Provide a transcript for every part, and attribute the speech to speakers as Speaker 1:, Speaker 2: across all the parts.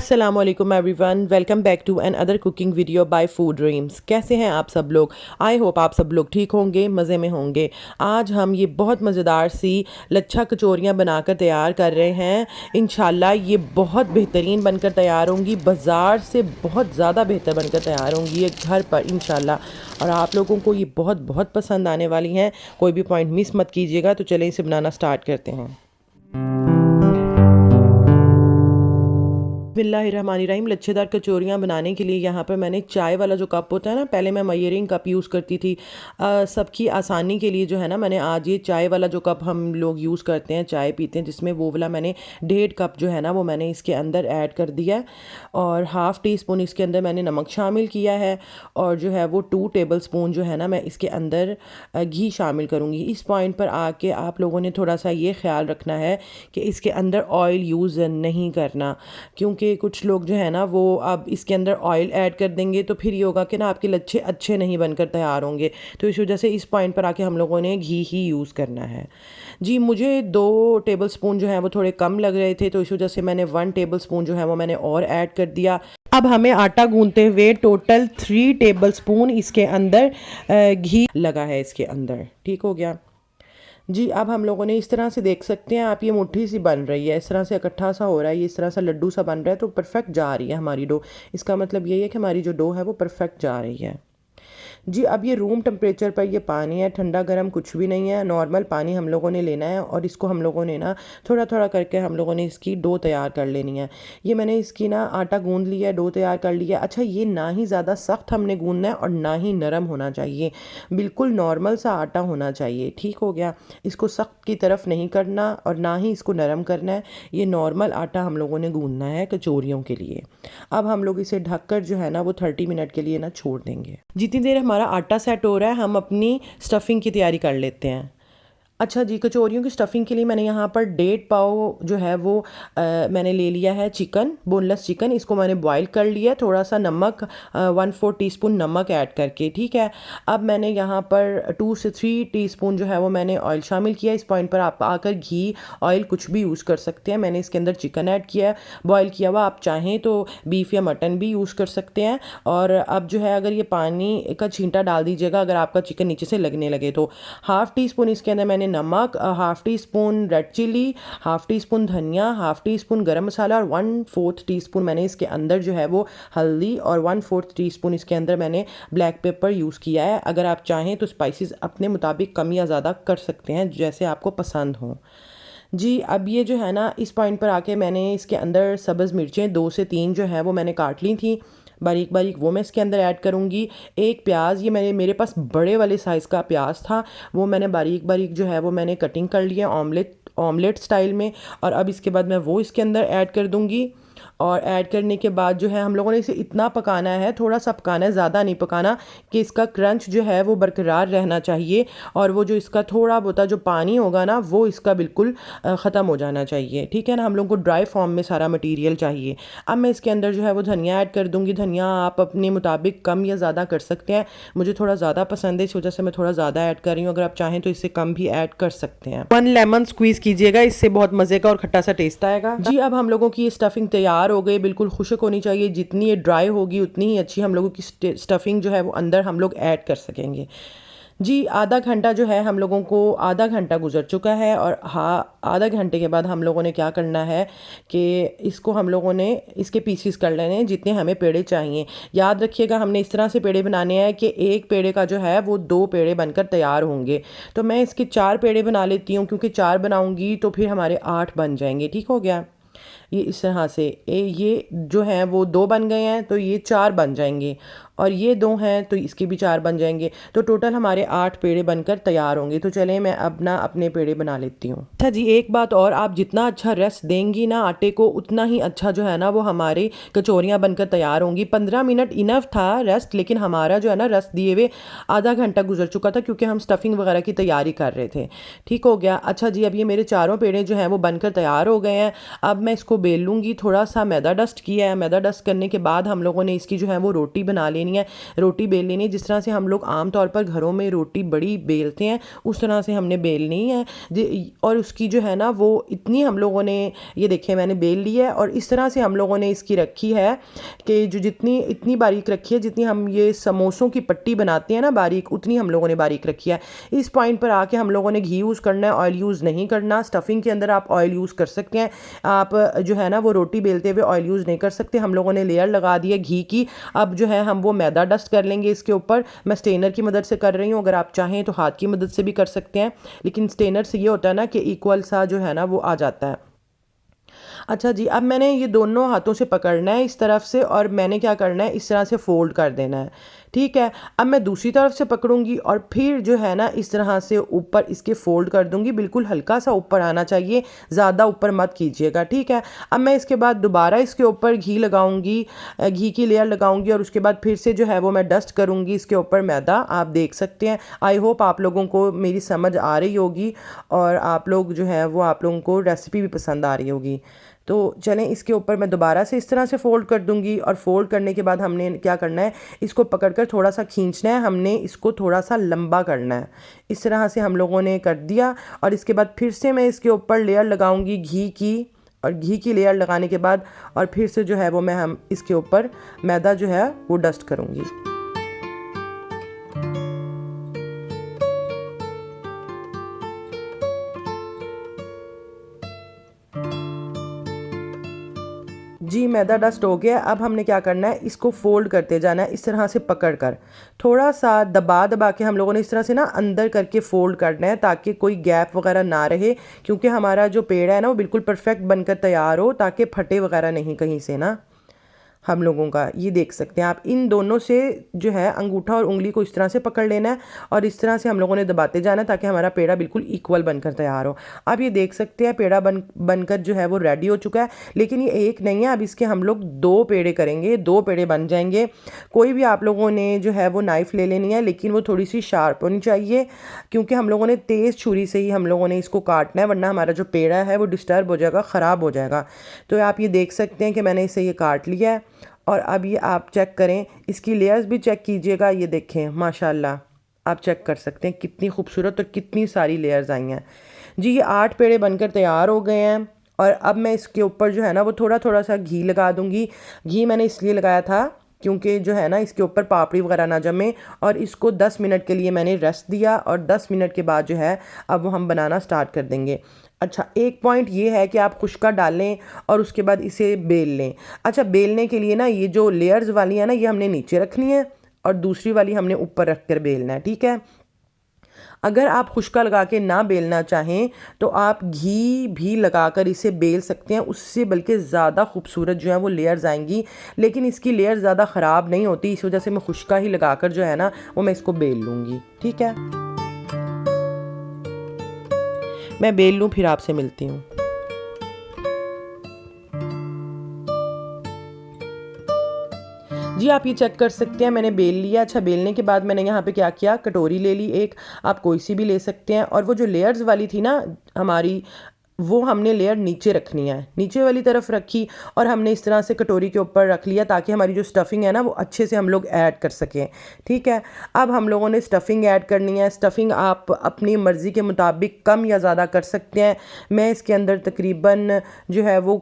Speaker 1: अस्सलामुअलैकुम everyone, welcome back to another cooking video by Food Dreams. कैसे हैं आप सब लोग? आई होप आप सब लोग ठीक होंगे, मज़े में होंगे। आज हम ये बहुत मज़ेदार सी लच्छा कचौरियाँ बनाकर तैयार कर रहे हैं। इंशाल्लाह ये बहुत बेहतरीन बनकर तैयार होंगी, बाज़ार से बहुत ज़्यादा बेहतर बनकर तैयार होंगी ये घर पर इंशाल्लाह। और आप लोगों को ये बहुत बहुत पसंद आने वाली हैं। कोई भी पॉइंट मिस मत कीजिएगा। तो चलें इसे बनाना स्टार्ट करते हैं। बिस्मिल्लाहिर्रहमानिर्रहीम। लच्छेदार कचौरियाँ बनाने के लिए यहाँ पर मैंने चाय वाला जो कप होता है ना, पहले मैं मेजरिंग कप यूज़ करती थी। सबकी आसानी के लिए जो है ना, मैंने आज ये चाय वाला जो कप हम लोग यूज़ करते हैं, चाय पीते हैं जिसमें, वो वाला मैंने 1.5 कप जो है ना वो मैंने इसके अंदर ऐड कर दिया। और हाफ़ टी स्पून इसके अंदर मैंने नमक शामिल किया है। और जो है वो 2 टेबल स्पून जो है ना मैं इसके अंदर घी शामिल करूँगी। इस पॉइंट पर आके आप लोगों ने थोड़ा सा ये ख्याल रखना है कि इसके अंदर ऑयल यूज़ नहीं करना, क्योंकि कुछ लोग जो है ना वो अब इसके अंदर ऑयल ऐड कर देंगे तो फिर ये होगा कि ना आपके लच्छे अच्छे नहीं बनकर तैयार होंगे। तो इस वजह से इस पॉइंट पर आके हम लोगों ने घी ही यूज़ करना है। जी, मुझे 2 टेबल स्पून जो है वो थोड़े कम लग रहे थे, तो इस वजह से मैंने 1 टेबल स्पून जो है वो मैंने और ऐड कर दिया। अब हमें आटा गूंथते हुए टोटल 3 टेबल स्पून इसके अंदर घी लगा है इसके अंदर। ठीक हो गया जी। अब हम लोगों ने इस तरह से देख सकते हैं आप, ये मुट्ठी सी बन रही है, इस तरह से इकट्ठा सा हो रहा है, ये इस तरह सा लड्डू सा बन रहा है, तो परफेक्ट जा रही है हमारी डो। इसका मतलब यही है कि हमारी जो डो है वो परफेक्ट जा रही है जी। अब ये रूम टेम्परेचर पर ये पानी है, ठंडा गर्म कुछ भी नहीं है, नॉर्मल पानी हम लोगों ने लेना है। और इसको हम लोगों ने ना थोड़ा थोड़ा करके हम लोगों ने इसकी डो तैयार कर लेनी है। ये मैंने इसकी ना आटा गूंद लिया है, डो तैयार कर लिया। अच्छा, ये ना ही ज़्यादा सख्त हमने गूंदना है और ना ही नरम होना चाहिए, बिल्कुल नॉर्मल सा आटा होना चाहिए। ठीक हो गया। इसको सख्त की तरफ नहीं करना और ना ही इसको नरम करना है, ये नॉर्मल आटा हम लोगों ने गूंदना है कचौरियों के लिए। अब हम लोग इसे ढककर जो है ना वो 30 मिनट के लिए ना छोड़ देंगे। जितनी देर हमारा आटा सेट हो रहा है, हम अपनी स्टफिंग की तैयारी कर लेते हैं। अच्छा जी, कचौरियों की स्टफ़िंग के लिए मैंने यहाँ पर 1.5 पाव जो है वो मैंने ले लिया है चिकन, बोनलेस चिकन। इसको मैंने बॉईल कर लिया, थोड़ा सा नमक 1/4 टीस्पून नमक ऐड करके। ठीक है। अब मैंने यहाँ पर 2 से 3 टीस्पून जो है वो मैंने ऑयल शामिल किया। इस पॉइंट पर आप आकर घी ऑयल कुछ भी यूज़ कर सकते हैं। मैंने इसके अंदर चिकन ऐड किया है बॉयल किया हुआ, आप चाहें तो बीफ या मटन भी यूज़ कर सकते हैं। और अब जो है अगर ये पानी का छींटा डाल दीजिएगा अगर आपका चिकन नीचे से लगने लगे तो। हाफ़ टी स्पून इसके अंदर मैंने नमक, half teaspoon red chilli, half teaspoon धनिया, half teaspoon garam masala और 1/4 टीस्पून मैंने इसके अंदर जो है वो हल्दी और 1/4 टीस्पून इसके अंदर मैंने ब्लैक पेपर यूज़ किया है। अगर आप चाहें तो स्पाइसेस अपने मुताबिक कम या ज़्यादा कर सकते हैं, जैसे आपको पसंद हो जी। अब ये जो है ना इस पॉइंट पर आके मैंने इसके अंदर सब्ज़ मिर्चें 2 से 3 जो है वो मैंने काट ली थी बारीक बारीक, वो मैं इसके अंदर ऐड करूँगी। एक प्याज, ये मेरे पास बड़े वाले साइज़ का प्याज था, वो मैंने बारीक बारीक जो है वो मैंने कटिंग कर लिया ऑमलेट स्टाइल में। और अब इसके बाद मैं वो इसके अंदर ऐड कर दूँगी। और ऐड करने के बाद जो है हम लोगों ने इसे इतना पकाना है, थोड़ा सा पकाना है, ज़्यादा नहीं पकाना, कि इसका क्रंच जो है वो बरकरार रहना चाहिए। और वो जो इसका थोड़ा बहुत जो पानी होगा ना वो इसका बिल्कुल ख़त्म हो जाना चाहिए। ठीक है ना, हम लोगों को ड्राई फॉर्म में सारा मटीरियल चाहिए। अब मैं इसके अंदर जो है वो धनिया ऐड कर दूँगी। धनिया आप अपने मुताबिक कम या ज़्यादा कर सकते हैं, मुझे थोड़ा ज़्यादा पसंद है इस वजह से मैं थोड़ा ज़्यादा ऐड कर रही हूँ। अगर आप चाहें तो इससे कम भी ऐड कर सकते हैं। 1 लेमन स्क्वीज़ कीजिएगा, इससे बहुत मज़े का और खट्टा सा टेस्ट आएगा जी। अब हम लोगों की ये स्टफिंग तैयार हो गई, बिल्कुल खुश्क होनी चाहिए। जितनी ये ड्राई होगी उतनी ही अच्छी हम लोगों की स्टफिंग जो है वो अंदर हम लोग ऐड कर सकेंगे जी। आधा घंटा जो है हम लोगों को, आधा घंटा गुजर चुका है। और हाँ, आधा घंटे के बाद हम लोगों ने क्या करना है कि इसको हम लोगों ने इसके पीसीस कर लेने हैं जितने हमें पेड़े चाहिए। याद रखिएगा हमने इस तरह से पेड़े बनाने हैं कि एक पेड़े का जो है वो 2 पेड़े बनकर तैयार होंगे। तो मैं इसके 4 पेड़े बना लेती हूँ, क्योंकि 4 बनाऊँगी तो फिर हमारे 8 बन जाएंगे। ठीक हो गया। ये इस तरह से ये जो है वो 2 बन गए हैं तो ये 4 बन जाएंगे, और ये 2 हैं तो इसके भी 4 बन जाएंगे। तो टोटल हमारे 8 पेड़े बनकर तैयार होंगे। तो चलें मैं अब ना अपने पेड़े बना लेती हूँ। अच्छा जी, एक बात और, आप जितना अच्छा रेस्ट देंगी ना आटे को उतना ही अच्छा जो है ना वो हमारी कचौरियाँ बनकर तैयार होंगी। 15 मिनट इनफ था रेस्ट, लेकिन हमारा जो है ना रेस्ट दिए हुए आधा घंटा गुजर चुका था, क्योंकि हम स्टफिंग वगैरह की तैयारी कर रहे थे। ठीक हो गया। अच्छा जी, अब ये मेरे चारों पेड़े जो हैं वो बनकर तैयार हो गए हैं। अब मैं इसको बेल लूँगी। थोड़ा सा मैदा डस्ट किया है, मैदा डस्ट करने के बाद हम लोगों ने इसकी जो है वो रोटी बना लेनी लेनी है, रोटी बेल लेनी है। जिस तरह से हम लोग आम तौर पर घरों में रोटी बड़ी बेलते हैं उस तरह से हमने बेलनी है। और उसकी जो है ना वो इतनी हम लोगों ने, ये देखिए मैंने बेल ली है और इस तरह से हम लोगों ने इसकी रखी है कि जो जितनी इतनी बारीक रखी है जितनी हम ये समोसों की पट्टी बनाते हैं ना बारीक, उतनी हम लोगों ने बारीक रखी है। इस पॉइंट पर आके हम लोगों ने घी यूज़ करना है, ऑयल यूज़ नहीं करना। स्टफिंग के अंदर आप ऑयल यूज़ कर सकते हैं, आप जो है ना वो रोटी बेलते हुए ऑयल यूज़ नहीं कर सकते। हम लोगों ने लेयर लगा दी है घी की। अब जो है हम वो मैदा डस्ट कर लेंगे इसके ऊपर। मैं स्टेनर की मदद से कर रही हूँ, अगर आप चाहें तो हाथ की मदद से भी कर सकते हैं, लेकिन स्टेनर से ये होता है ना कि इक्वल सा जो है ना वो आ जाता है। अच्छा जी, अब मैंने ये दोनों हाथों से पकड़ना है इस तरफ से और मैंने क्या करना है इस तरह से फ़ोल्ड कर देना है, ठीक है। अब मैं दूसरी तरफ से पकड़ूंगी और फिर जो है ना इस तरह से ऊपर इसके फ़ोल्ड कर दूंगी, बिल्कुल हल्का सा ऊपर आना चाहिए, ज़्यादा ऊपर मत कीजिएगा, ठीक है। अब मैं इसके बाद दोबारा इसके ऊपर घी लगाऊंगी, घी की लेयर लगाऊंगी और उसके बाद फिर से जो है वो मैं डस्ट करूंगी इसके ऊपर मैदा। आप देख सकते हैं, आई होप आप लोगों को मेरी समझ आ रही होगी और आप लोग जो है वो आप लोगों को रेसिपी भी पसंद आ रही होगी। तो चलें इसके ऊपर मैं दोबारा से इस तरह से फ़ोल्ड कर दूंगी और फ़ोल्ड करने के बाद हमने क्या करना है, इसको पकड़कर थोड़ा सा खींचना है, हमने इसको थोड़ा सा लंबा करना है। इस तरह से हम लोगों ने कर दिया और इसके बाद फिर से मैं इसके ऊपर लेयर लगाऊंगी घी की, और घी की लेयर लगाने के बाद और फिर से जो है वो हम इसके ऊपर मैदा जो है वो डस्ट करूँगी। जी मैदा डस्ट हो गया। अब हमने क्या करना है, इसको फोल्ड करते जाना है इस तरह से पकड़ कर, थोड़ा सा दबा दबा के हम लोगों ने इस तरह से ना अंदर करके फोल्ड करना है ताकि कोई गैप वगैरह ना रहे, क्योंकि हमारा जो पेड़ा है ना वो बिल्कुल परफेक्ट बनकर तैयार हो, ताकि फटे वगैरह नहीं कहीं से ना हम लोगों का। ये देख सकते हैं आप, इन दोनों से जो है अंगूठा और उंगली को इस तरह से पकड़ लेना है और इस तरह से हम लोगों ने दबाते जाना है ताकि हमारा पेड़ा बिल्कुल इक्वल बनकर तैयार हो। आप ये देख सकते हैं पेड़ा बनकर जो है वो रेडी हो चुका है, लेकिन ये एक नहीं है, अब इसके हम लोग 2 पेड़े करेंगे, 2 पेड़े बन जाएंगे। कोई भी आप लोगों ने जो है वो नाइफ़ ले लेनी है, लेकिन वो थोड़ी सी शार्प होनी चाहिए, क्योंकि हम लोगों ने तेज़ छुरी से ही हम लोगों ने इसको काटना है, वरना हमारा जो पेड़ा है वो डिस्टर्ब हो जाएगा, ख़राब हो जाएगा। तो आप ये देख सकते हैं कि मैंने इसे ये काट लिया है और अब ये आप चेक करें, इसकी लेयर्स भी चेक कीजिएगा। ये देखें माशाल्लाह, आप चेक कर सकते हैं कितनी खूबसूरत और कितनी सारी लेयर्स आई हैं जी। ये 8 पेड़े बनकर तैयार हो गए हैं और अब मैं इसके ऊपर जो है ना वो थोड़ा थोड़ा सा घी लगा दूंगी। घी मैंने इसलिए लगाया था क्योंकि जो है ना इसके ऊपर पापड़ी वगैरह ना जमे, और इसको 10 मिनट के लिए मैंने रेस्ट दिया और 10 मिनट के बाद जो है अब वो हम बनाना स्टार्ट कर देंगे। अच्छा, एक पॉइंट ये है कि आप खुशका डालें और उसके बाद इसे बेल लें। अच्छा, बेलने के लिए ना ये जो लेयर्स वाली है ना ये हमने नीचे रखनी है और दूसरी वाली हमने ऊपर रख कर बेलना है, ठीक है। अगर आप खुशका लगा के ना बेलना चाहें तो आप घी भी लगाकर इसे बेल सकते हैं, उससे बल्कि ज़्यादा खूबसूरत जो है वो लेयर्स आएंगी, लेकिन इसकी लेयर ज़्यादा ख़राब नहीं होती, इस वजह से मैं खुशका ही लगाकर जो है ना वो मैं इसको बेल लूँगी, ठीक है। मैं बेल लूँ फिर आपसे मिलती हूँ। जी आप ये चेक कर सकते हैं, मैंने बेल लिया। अच्छा, बेलने के बाद मैंने यहाँ पे क्या किया, कटोरी ले ली एक, आप कोई सी भी ले सकते हैं, और वो जो लेयर्स वाली थी ना हमारी, वो हमने लेयर नीचे रखनी है, नीचे वाली तरफ रखी और हमने इस तरह से कटोरी के ऊपर रख लिया ताकि हमारी जो स्टफ़िंग है ना वो अच्छे से हम लोग ऐड कर सकें, ठीक है। अब हम लोगों ने स्टफ़िंग ऐड करनी है। स्टफ़िंग आप अपनी मर्ज़ी के मुताबिक कम या ज़्यादा कर सकते हैं। मैं इसके अंदर तकरीबन जो है वो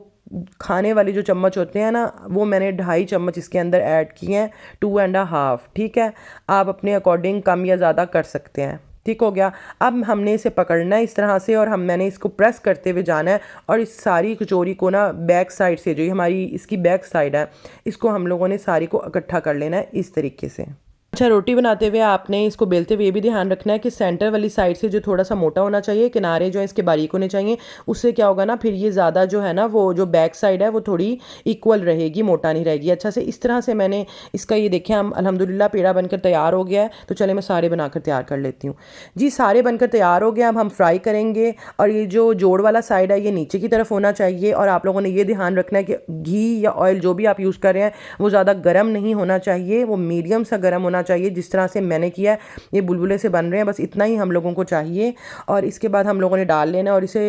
Speaker 1: खाने वाली जो चम्मच होते हैं ना वो मैंने 2.5 चम्मच इसके अंदर ऐड किए हैं, 2.5, ठीक है। आप अपने अकॉर्डिंग कम या ज़्यादा कर सकते हैं, ठीक हो गया। अब हमने इसे पकड़ना है इस तरह से और मैंने इसको प्रेस करते हुए जाना है और इस सारी कचौरी को ना बैक साइड से, जो हमारी इसकी बैक साइड है, इसको हम लोगों ने सारी को इकट्ठा कर लेना है इस तरीके से। अच्छा, रोटी बनाते हुए आपने इसको बेलते हुए ये भी ध्यान रखना है कि सेंटर वाली साइड से जो थोड़ा सा मोटा होना चाहिए, किनारे जो है इसके बारीक होने चाहिए। उससे क्या होगा ना, फिर ये ज़्यादा जो है ना वो जो बैक साइड है वो थोड़ी इक्वल रहेगी, मोटा नहीं रहेगी। अच्छा से इस तरह से मैंने इसका ये देखें, हम अल्हम्दुलिल्लाह पेड़ा बनकर तैयार हो गया है। तो चले मैं सारे बनाकर तैयार कर लेती हूँ जी। सारे बनकर तैयार हो गया, अब हम फ्राई करेंगे और ये जो जोड़ वाला साइड है ये नीचे की तरफ होना चाहिए। और आप लोगों ने ये ध्यान रखना है कि घी या ऑयल जो भी आप यूज़ कर रहे हैं वो ज़्यादा गर्म नहीं होना चाहिए, वो मीडियम सा गर्म होना चाहिए। जिस तरह से मैंने किया है, ये बुलबुले से बन रहे हैं, बस इतना ही हम लोगों को चाहिए। और इसके बाद हम लोगों ने डाल लेना और इसे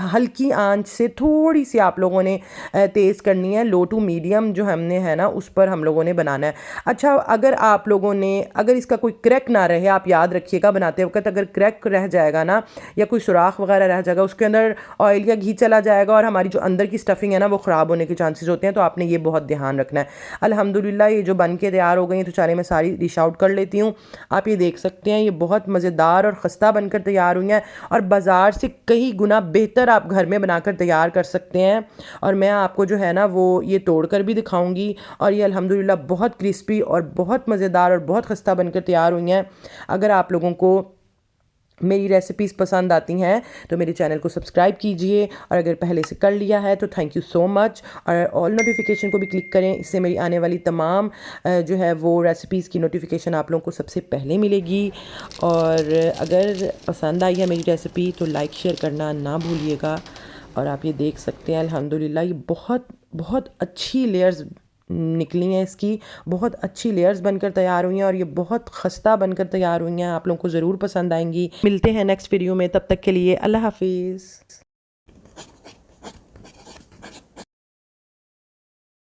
Speaker 1: हल्की आंच से थोड़ी सी आप लोगों ने तेज़ करनी है, लो टू मीडियम जो हमने है ना उस पर हम लोगों ने बनाना है। अच्छा, अगर आप लोगों ने अगर इसका कोई क्रैक ना रहे, आप याद रखिएगा बनाते वक्त अगर क्रैक रह जाएगा ना या कोई सुराख वगैरह रह जाएगा, उसके अंदर ऑयल या घी चला जाएगा और हमारी जो अंदर की स्टफिंग है ना वो ख़राब होने के चांसेस होते हैं। तो आपने ये बहुत ध्यान रखना है। अल्हम्दुलिल्लाह ये जो बन के तैयार हो गई हैं तो चलिए मैं सारी डिश आउट कर लेती हूँ। आप ये देख सकते हैं ये बहुत मज़ेदार और ख़स्ता बनकर तैयार हुई हैं और बाज़ार से कई गुना बेहतर आप घर में बनाकर तैयार कर सकते हैं। और मैं आपको जो है ना वो ये तोड़ कर भी दिखाऊंगी। और ये अल्हम्दुलिल्लाह बहुत क्रिस्पी और बहुत मज़ेदार और बहुत खस्ता बनकर तैयार हुई हैं। अगर आप लोगों को मेरी रेसिपीज़ पसंद आती हैं तो मेरे चैनल को सब्सक्राइब कीजिए, और अगर पहले से कर लिया है तो थैंक यू सो मच। और ऑल नोटिफिकेशन को भी क्लिक करें, इससे मेरी आने वाली तमाम जो है वो रेसिपीज़ की नोटिफिकेशन आप लोगों को सबसे पहले मिलेगी। और अगर पसंद आई है मेरी रेसिपी तो लाइक शेयर करना ना भूलिएगा। और आप ये देख सकते हैं अल्हम्दुलिल्लाह ये बहुत बहुत अच्छी लेयर्स निकली हैं, इसकी बहुत अच्छी लेयर्स बनकर तैयार हुई हैं और ये बहुत खस्ता बनकर तैयार हुई हैं। आप लोगों को ज़रूर पसंद आएंगी। मिलते हैं नेक्स्ट वीडियो में, तब तक के लिए अल्लाह हाफिज़।